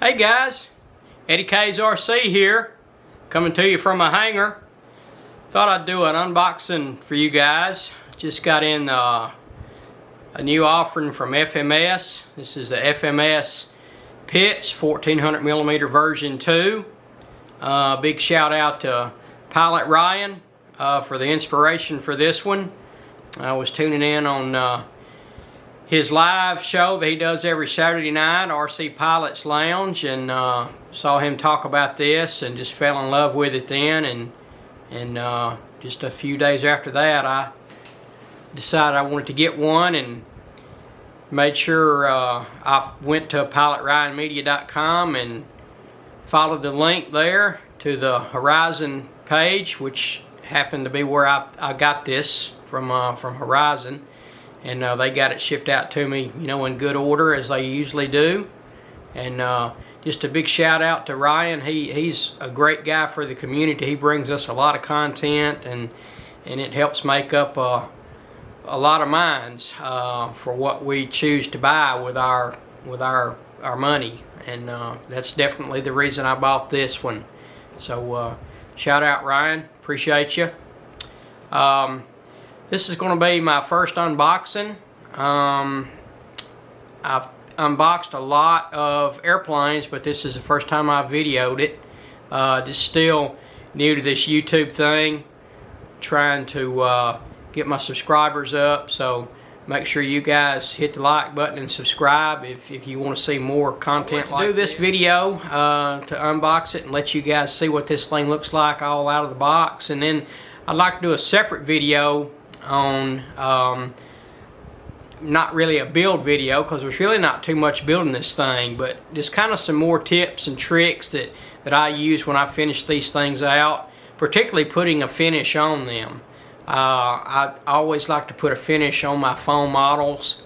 Hey guys, Eddie K's RC here, coming to you from a hangar. Thought I'd do an unboxing for you guys. Just got in a new offering from FMS. This is the FMS Pitts 1400mm version 2. Big shout out to Pilot Ryan for the inspiration for this one. I was tuning in on his live show that he does every Saturday night, RC Pilot's Lounge, and saw him talk about this and just fell in love with it then. And just a few days after that, I decided I wanted to get one and made sure I went to pilotryanmedia.com and followed the link there to the Horizon page, which happened to be where I got this from Horizon. And they got it shipped out to me, you know, in good order as they usually do. And just a big shout out to Ryan. He's a great guy for the community. He brings us a lot of content, and it helps make up a lot of minds for what we choose to buy with our money. And that's definitely the reason I bought this one. So shout out Ryan, appreciate you. This is going to be my first unboxing. I've unboxed a lot of airplanes, but this is the first time I videoed it. Just still new to this YouTube thing, trying to get my subscribers up, so make sure you guys hit the like button and subscribe if you want to see more content like this. Do this video to unbox it and let you guys see what this thing looks like all out of the box, and then I'd like to do a separate video on not really a build video, because there's really not too much building this thing, but just kind of some more tips and tricks that I use when I finish these things out, particularly putting a finish on them. I always like to put a finish on my foam models.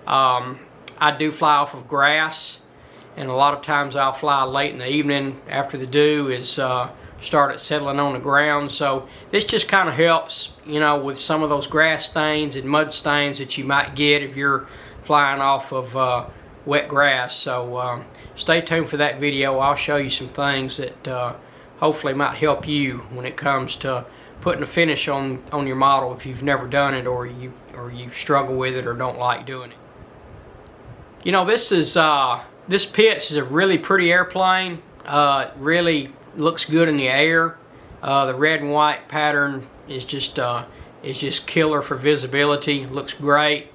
I do fly off of grass, and a lot of times I'll fly late in the evening after the dew is started settling on the ground. So this just kind of helps, you know, with some of those grass stains and mud stains that you might get if you're flying off of wet grass. So stay tuned for that video. I'll show you some things that hopefully might help you when it comes to putting a finish on your model if you've never done it, or you struggle with it or don't like doing it. You know, this Pitts is a really pretty airplane. Really looks good in the air. The red and white pattern is just killer for visibility. Looks great.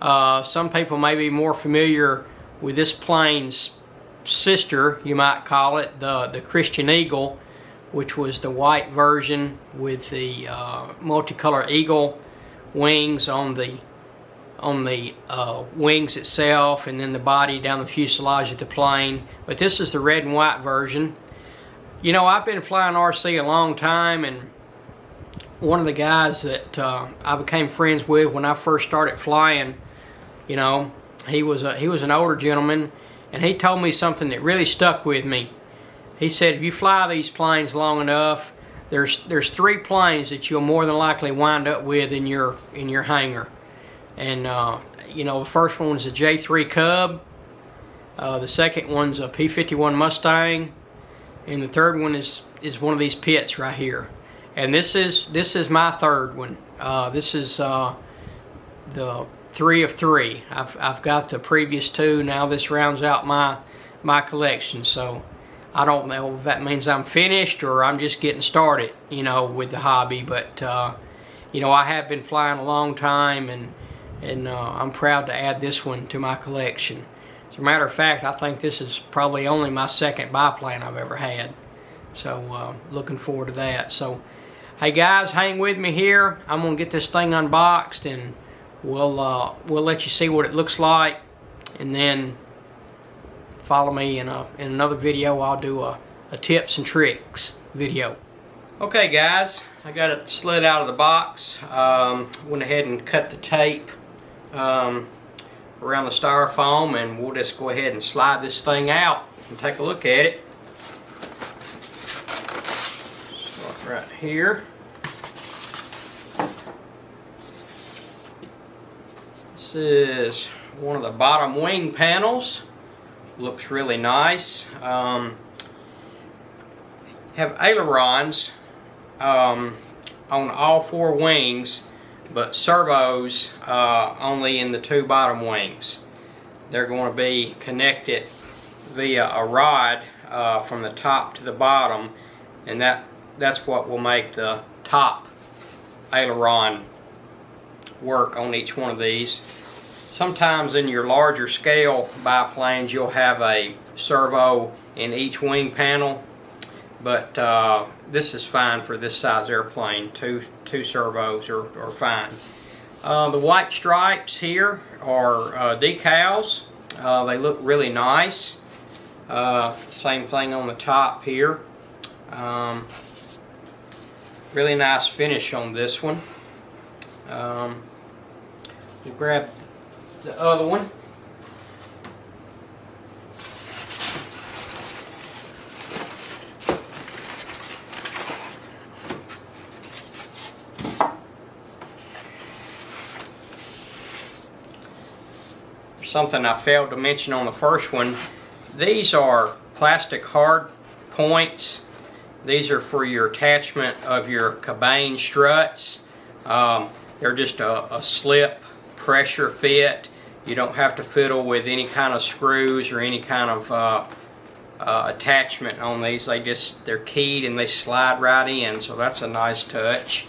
Some people may be more familiar with this plane's sister, you might call it, the Christian Eagle, which was the white version with the multicolor eagle wings on the wings itself, and then the body down the fuselage of the plane. But this is the red and white version. You know, I've been flying RC a long time, and one of the guys that I became friends with when I first started flying, you know, he was an older gentleman, and he told me something that really stuck with me. He said, if you fly these planes long enough, there's 3 planes that you'll more than likely wind up with in your hangar. And you know, the first one's a J3 Cub, the second one's a P51 Mustang, and the third one is one of these Pitts right here. And this is my third one. This is the 3 of 3. I've got the previous 2. Now this rounds out my collection. So I don't know if that means I'm finished or I'm just getting started, you know, with the hobby. But you know, I have been flying a long time, and I'm proud to add this one to my collection. As a matter of fact, I think this is probably only my second biplane I've ever had. So looking forward to that. So hey guys, hang with me here. I'm gonna get this thing unboxed, and we'll let you see what it looks like, and then follow me in another video. I'll do a tips and tricks video. Okay guys, I got it slid out of the box. Went ahead and cut the tape around the styrofoam, and we'll just go ahead and slide this thing out and take a look at it. Start right here. This is one of the bottom wing panels looks really nice. Have ailerons on all 4 wings, but servos only in the 2 bottom wings. They're going to be connected via a rod from the top to the bottom, and that's what will make the top aileron work on each one of these. Sometimes in your larger scale biplanes you'll have a servo in each wing panel, but this is fine for this size airplane. Two servos are fine. The white stripes here are decals. They look really nice. Same thing on the top here. Really nice finish on this one. We'll grab the other one. Something I failed to mention on the first one, these are plastic hard points. These are for your attachment of your cabane struts. They're just a slip pressure fit. You don't have to fiddle with any kind of screws or any kind of attachment on these. They're keyed and they slide right in, so that's a nice touch.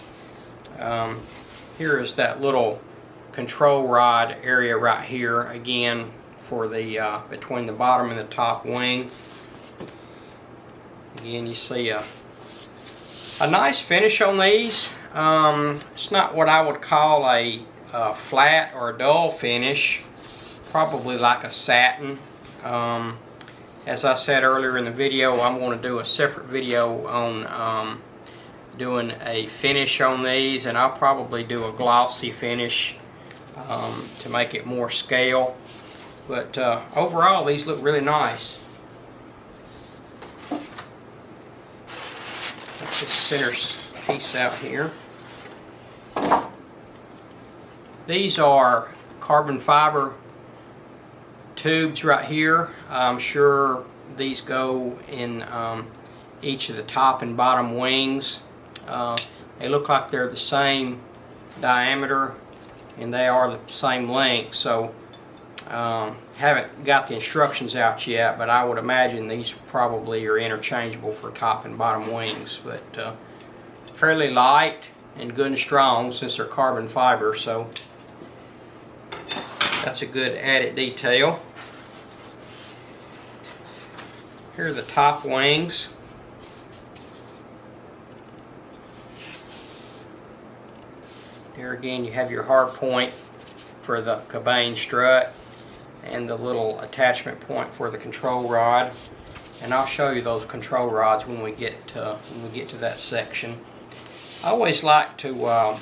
Here is that little control rod area right here, again for the between the bottom and the top wing. Again, you see a nice finish on these. It's not what I would call a flat or a dull finish, probably like a satin. As I said earlier in the video, I'm going to do a separate video on doing a finish on these, and I'll probably do a glossy finish to make it more scale. But overall, these look really nice. Let's just center piece out here. These are carbon fiber tubes right here. I'm sure these go in each of the top and bottom wings. They look like they're the same diameter and they are the same length, so haven't got the instructions out yet, but I would imagine these probably are interchangeable for top and bottom wings. But fairly light and good and strong since they're carbon fiber, so that's a good added detail. Here are the top wings. Here again you have your hard point for the cabane strut and the little attachment point for the control rod, and I'll show you those control rods when we get to that section. I always like to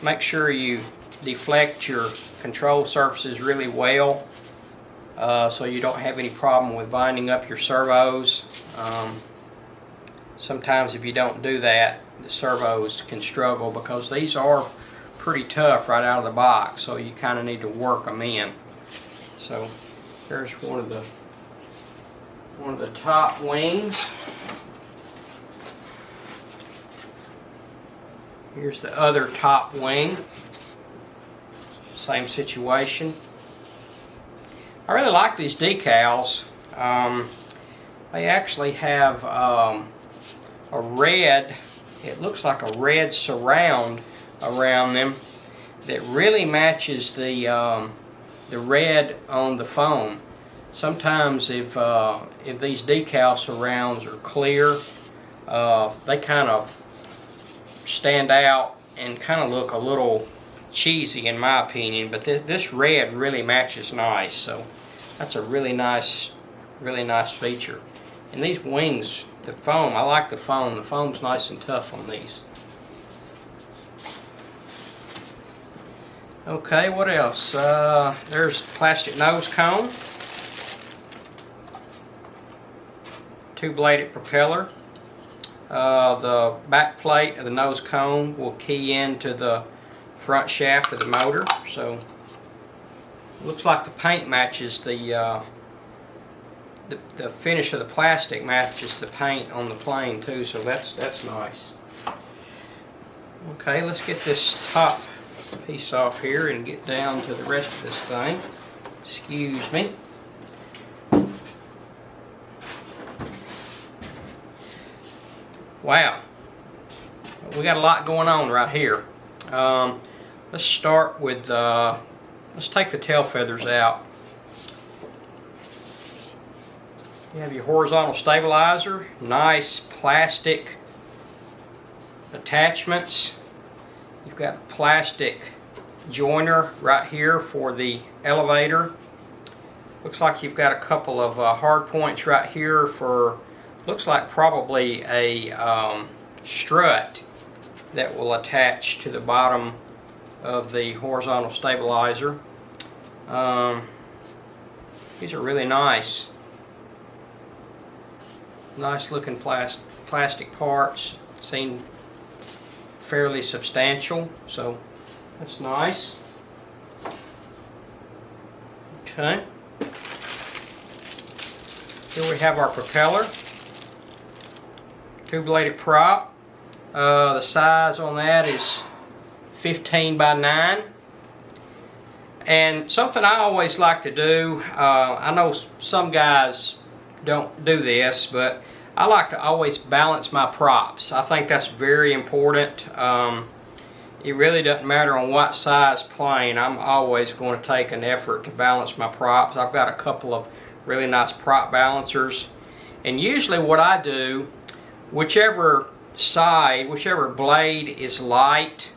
make sure you deflect your control surfaces really well, so you don't have any problem with binding up your servos. Sometimes if you don't do that, the servos can struggle because these are pretty tough right out of the box, so you kind of need to work them in. So here's one of the top wings. Here's the other top wing. Same situation. I really like these decals. They actually have a red, it looks like a red surround around them that really matches the red on the foam. Sometimes if these decal surrounds are clear, they kind of stand out and kind of look a little cheesy in my opinion, but this red really matches nice, so that's a really nice feature. And these wings, the foam, I like the foam. The foam's nice and tough on these. Okay, what else? There's plastic nose cone, 2-bladed propeller. The back plate of the nose cone will key into the front shaft of the motor, so it looks like the paint matches the the finish of the plastic matches the paint on the plane too, so that's nice. Okay, let's get this top piece off here and get down to the rest of this thing. Excuse me. Wow, we got a lot going on right here. Let's start with, let's take the tail feathers out. You have your horizontal stabilizer, nice plastic attachments. You've got a plastic joiner right here for the elevator. Looks like you've got a couple of hard points right here for, looks like probably a strut that will attach to the bottom of the horizontal stabilizer. These are really nice. Nice looking plastic parts. Seem fairly substantial, so that's nice. Okay. Here we have our propeller. Two-bladed prop. The size on that is 15 by 9. And something I always like to do, I know some guys don't do this, but I like to always balance my props. I think that's very important. It really doesn't matter on what size plane. I'm always going to take an effort to balance my props. I've got a couple of really nice prop balancers, and usually what I do, whichever side, whichever blade is light,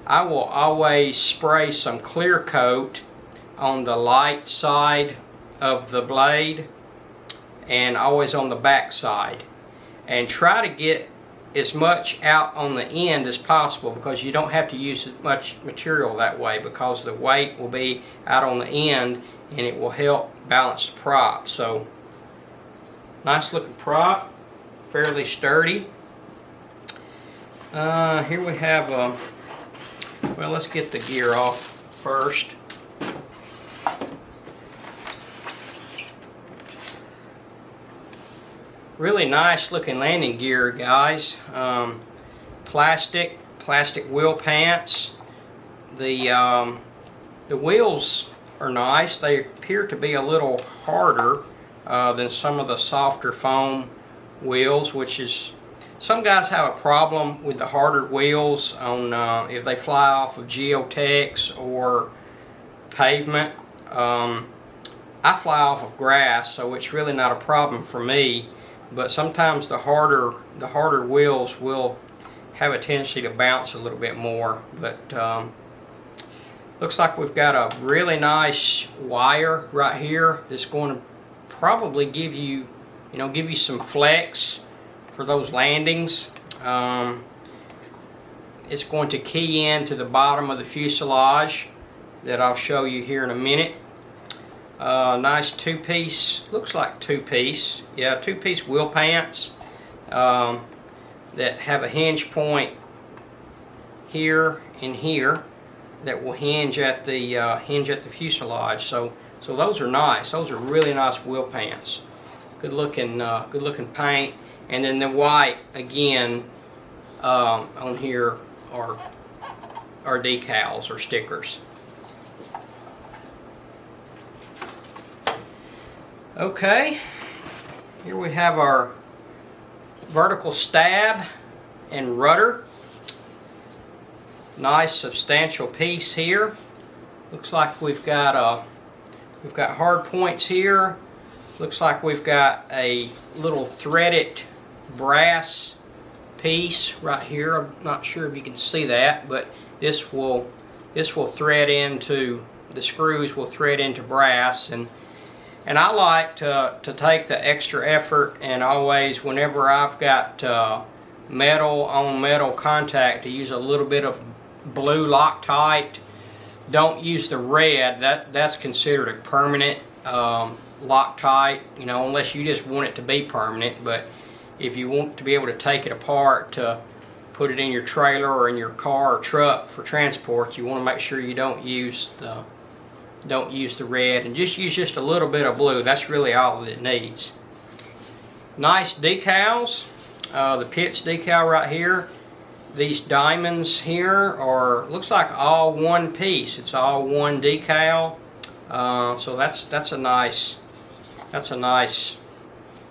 I will always spray some clear coat on the light side of the blade and always on the back side, and try to get as much out on the end as possible, because you don't have to use as much material that way, because the weight will be out on the end and it will help balance the prop. So nice looking prop, fairly sturdy. Here we have well, let's get the gear off first. Really nice looking landing gear, guys. Plastic wheel pants. The wheels are nice. They appear to be a little harder than some of the softer foam wheels, which is, some guys have a problem with the harder wheels on if they fly off of geotex or pavement. I fly off of grass, so it's really not a problem for me. But sometimes the harder wheels will have a tendency to bounce a little bit more. But looks like we've got a really nice wire right here that's going to probably give you, give you some flex for those landings. It's going to key into the bottom of the fuselage that I'll show you here in a minute. Nice two-piece, looks like two-piece, yeah, two-piece wheel pants that have a hinge point here and here that will hinge at the fuselage. So those are nice. Those are really nice wheel pants. Good looking paint. And then the white again on here are decals or stickers. Okay, here we have our vertical stab and rudder. Nice substantial piece here. Looks like we've got hard points here. Looks like we've got a little threaded brass piece right here. I'm not sure if you can see that, but this will thread into, the screws will thread into brass, and I like to take the extra effort and always, whenever I've got metal on metal contact, to use a little bit of blue Loctite. Don't use the red. That's considered a permanent Loctite, unless you just want it to be permanent. But if you want to be able to take it apart to put it in your trailer or in your car or truck for transport, you want to make sure you don't use don't use the red, and just use just a little bit of blue. That's really all that it needs. Nice decals. The Pitts decal right here. These diamonds here are, looks like all one piece. It's all one decal. So that's a nice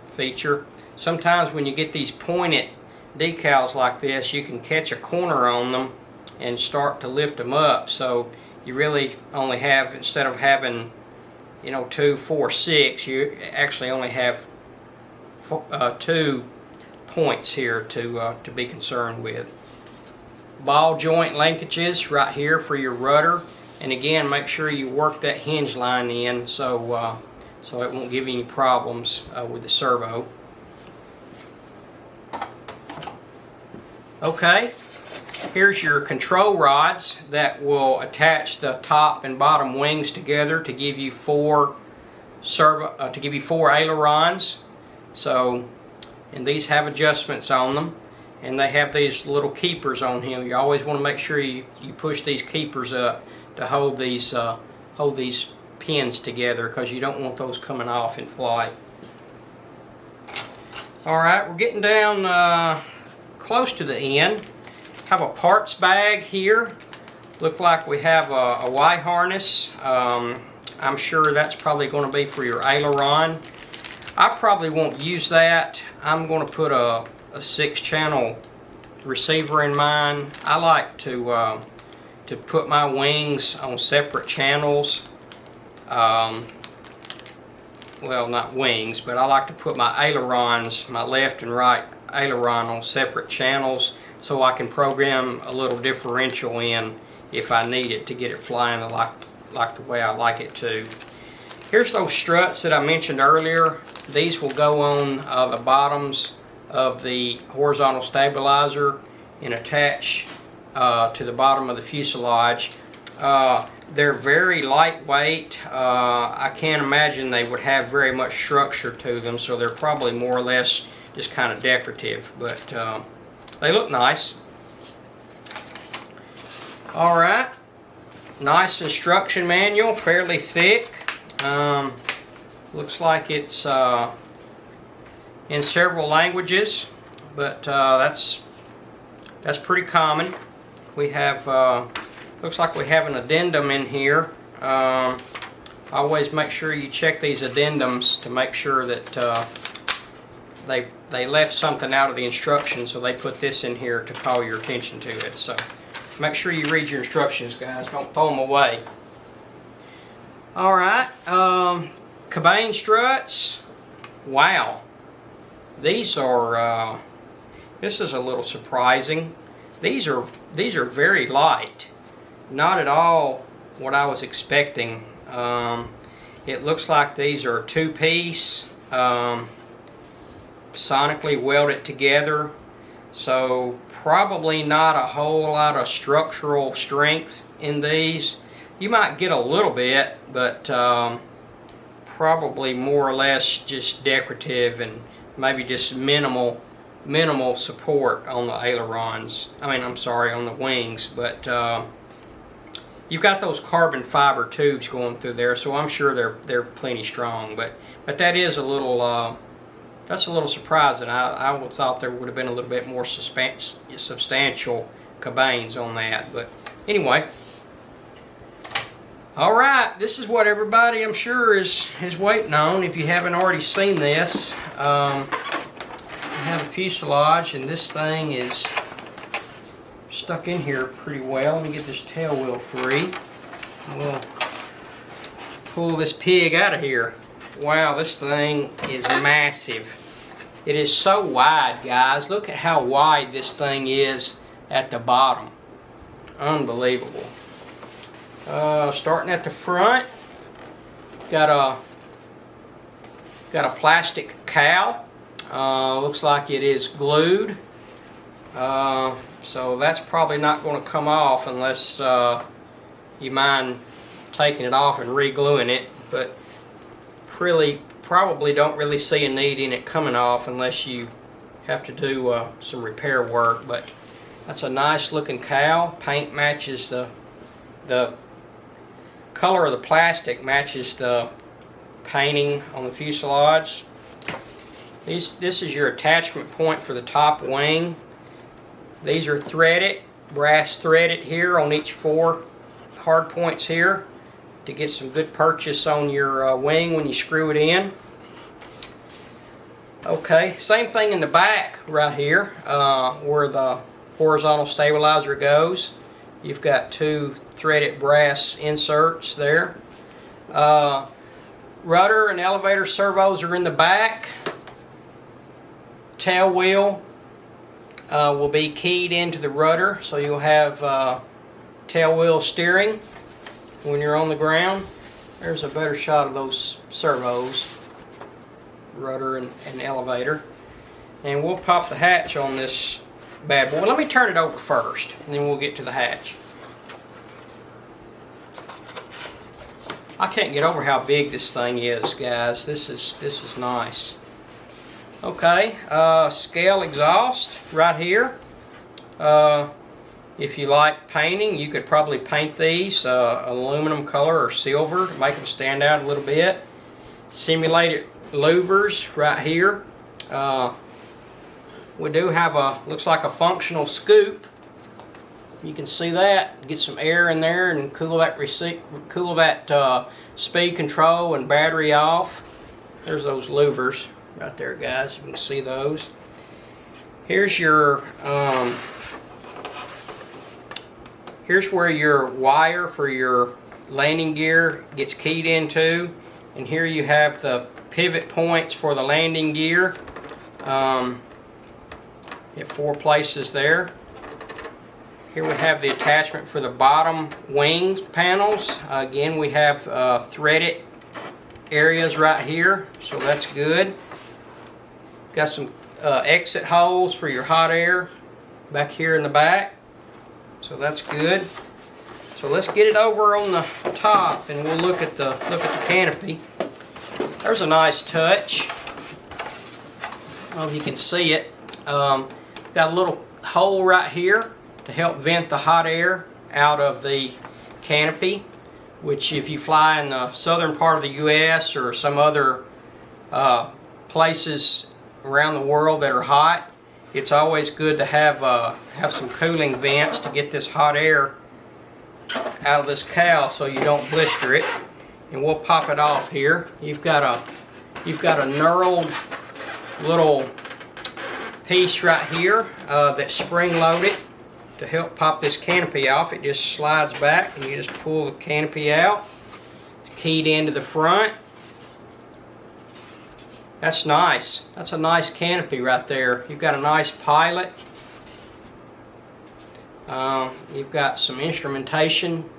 feature. Sometimes when you get these pointed decals like this, you can catch a corner on them and start to lift them up. So you really only have, instead of having, you know, 2, 4, 6, you actually only have 2 points here to be concerned with. Ball joint linkages right here for your rudder, and again, make sure you work that hinge line in so so it won't give you any problems with the servo. Okay, here's your control rods that will attach the top and bottom wings together to give you 4 ailerons. So, and these have adjustments on them, and they have these little keepers on here. You always want to make sure you push these keepers up to hold these pins together, because you don't want those coming off in flight. Alright, we're getting down close to the end. Have a parts bag here. Look like we have a Y harness. I'm sure that's probably going to be for your aileron. I probably won't use that. I'm going to put a 6-channel receiver in mine. I like to put my wings on separate channels. Well, not wings, but I like to put my ailerons, my left and right aileron, on separate channels, so I can program a little differential in if I need it to get it flying like the way I like it to. Here's those struts that I mentioned earlier. These will go on the bottoms of the horizontal stabilizer and attach to the bottom of the fuselage. They're very lightweight. I can't imagine they would have very much structure to them, so they're probably more or less just kind of decorative, but they look nice. Alright, nice instruction manual, fairly thick. Looks like it's in several languages, but that's pretty common. We have looks like we have an addendum in here. Always make sure you check these addendums to make sure that they left something out of the instructions, so they put this in here to call your attention to it. So make sure you read your instructions, guys. Don't throw them away. Alright, cabane struts. Wow. These are, this is a little surprising. These are very light. Not at all what I was expecting. It looks like these are 2-piece, sonically welded together. So probably not a whole lot of structural strength in these. You might get a little bit, but probably more or less just decorative and maybe just minimal support on the ailerons. I'm sorry, on the wings. But you've got those carbon fiber tubes going through there, so I'm sure they're plenty strong. But that is a little that's a little surprising. I would thought there would have been a little bit more substantial cabanes on that. But anyway. Alright, this is what everybody, I'm sure, is waiting on. If you haven't already seen this, I have a fuselage, and this thing is stuck in here pretty well. Let me get this tail wheel free. We'll pull this pig out of here. Wow, this thing is massive. It is so wide, guys. Look at how wide this thing is at the bottom. Unbelievable. Starting at the front, got a plastic cowl. Looks like it is glued. So that's probably not going to come off unless you mind taking it off and re-gluing it. But probably don't really see a need in it coming off unless you have to do some repair work. But that's a nice looking cowl. Paint matches the color of the plastic matches the painting on the fuselage. This is your attachment point for the top wing. These are threaded, brass threaded here on each 4 hard points here to get some good purchase on your wing when you screw it in. Okay, same thing in the back right here where the horizontal stabilizer goes. You've got 2 threaded brass inserts there. Rudder and elevator servos are in the back. Tail wheel will be keyed into the rudder, so you'll have tail wheel steering when you're on the ground. There's a better shot of those servos, rudder and elevator. And we'll pop the hatch on this bad boy. Let me turn it over first, and then we'll get to the hatch. I can't get over how big this thing is, guys. This is nice. Okay, scale exhaust right here. If you like painting, you could probably paint these aluminum color or silver to make them stand out a little bit. Simulated louvers right here. We do have looks like a functional scoop. You can see that. Get some air in there and cool that speed control and battery off. There's those louvers right there, guys. You can see those. Here's your here's where your wire for your landing gear gets keyed into, and here you have the pivot points for the landing gear at 4 places there. Here we have the attachment for the bottom wings panels. Again, we have threaded areas right here, so that's good. Got some exit holes for your hot air back here in the back, so that's good. So let's get it over on the top, and we'll look at the canopy. There's a nice touch. I don't know if you can see it. Got a little hole right here to help vent the hot air out of the canopy, which if you fly in the southern part of the US or some other places around the world that are hot, it's always good to have some cooling vents to get this hot air out of this cowl so you don't blister it. And we'll pop it off here. You've got a knurled little piece right here that's spring loaded to help pop this canopy off. It just slides back and you just pull the canopy out. It's keyed into the front. That's nice. That's a nice canopy right there. You've got a nice pilot. You've got some instrumentation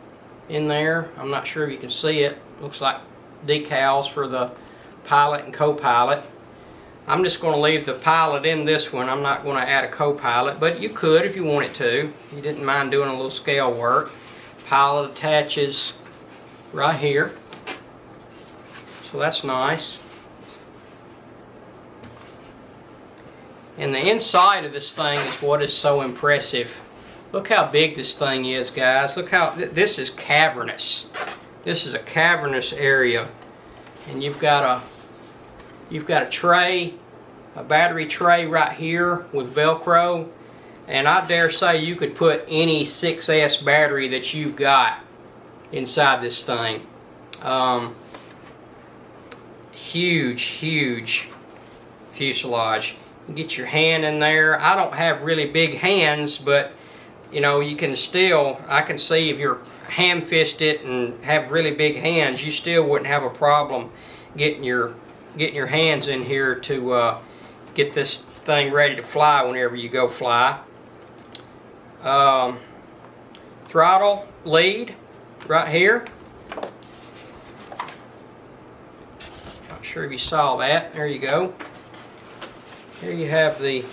in there. I'm not sure if you can see it. Looks like decals for the pilot and co-pilot. I'm just going to leave the pilot in this one. I'm not going to add a co-pilot, but you could if you wanted to. You didn't mind doing a little scale work. Pilot attaches right here. So that's nice. And the inside of this thing is what is so impressive. Look how big this thing is, guys. Look how this is cavernous. This is a cavernous area, and you've got a tray, a battery tray right here with Velcro, and I dare say you could put any 6S battery that you've got inside this thing. Huge fuselage. You get your hand in there. I don't have really big hands, but you know, you can still, I can see if you're ham-fisted and have really big hands, you still wouldn't have a problem getting your hands in here to get this thing ready to fly whenever you go fly. Throttle lead right here. Not sure if you saw that. There you go. Here you have the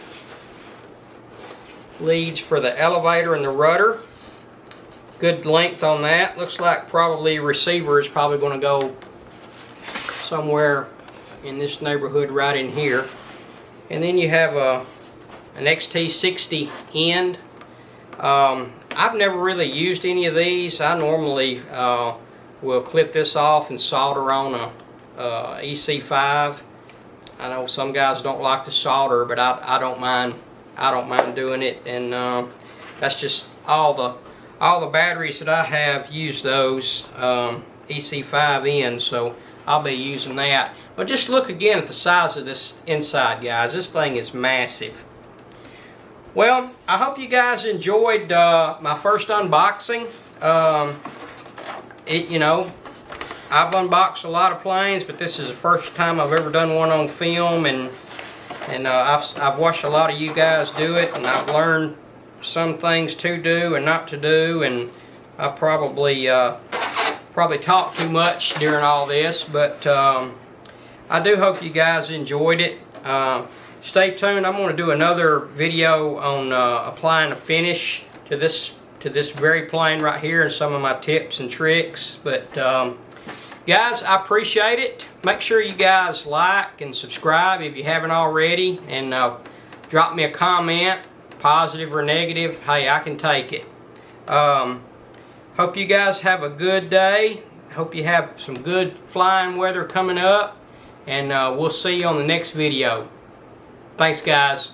leads for the elevator and the rudder. Good length on that. Looks like probably receiver is probably going to go somewhere in this neighborhood right in here. And then you have an XT60 end. I've never really used any of these. I normally we'll clip this off and solder on a EC5. I know some guys don't like to solder, but I don't mind. I don't mind doing it, and that's just all the batteries that I have use those EC5 ends, so I'll be using that. But just look again at the size of this inside, guys. This thing is massive. Well, I hope you guys enjoyed my first unboxing. You know, I've unboxed a lot of planes, but this is the first time I've ever done one on film, and I've watched a lot of you guys do it, and I've learned some things to do and not to do, and I probably talked too much during all this, but I do hope you guys enjoyed it. Stay tuned. I'm going to do another video on applying a finish to this very plane right here and some of my tips and tricks. But guys, I appreciate it. Make sure you guys like and subscribe if you haven't already, and drop me a comment, positive or negative. Hey, I can take it. Hope you guys have a good day. Hope you have some good flying weather coming up, and we'll see you on the next video. Thanks, guys.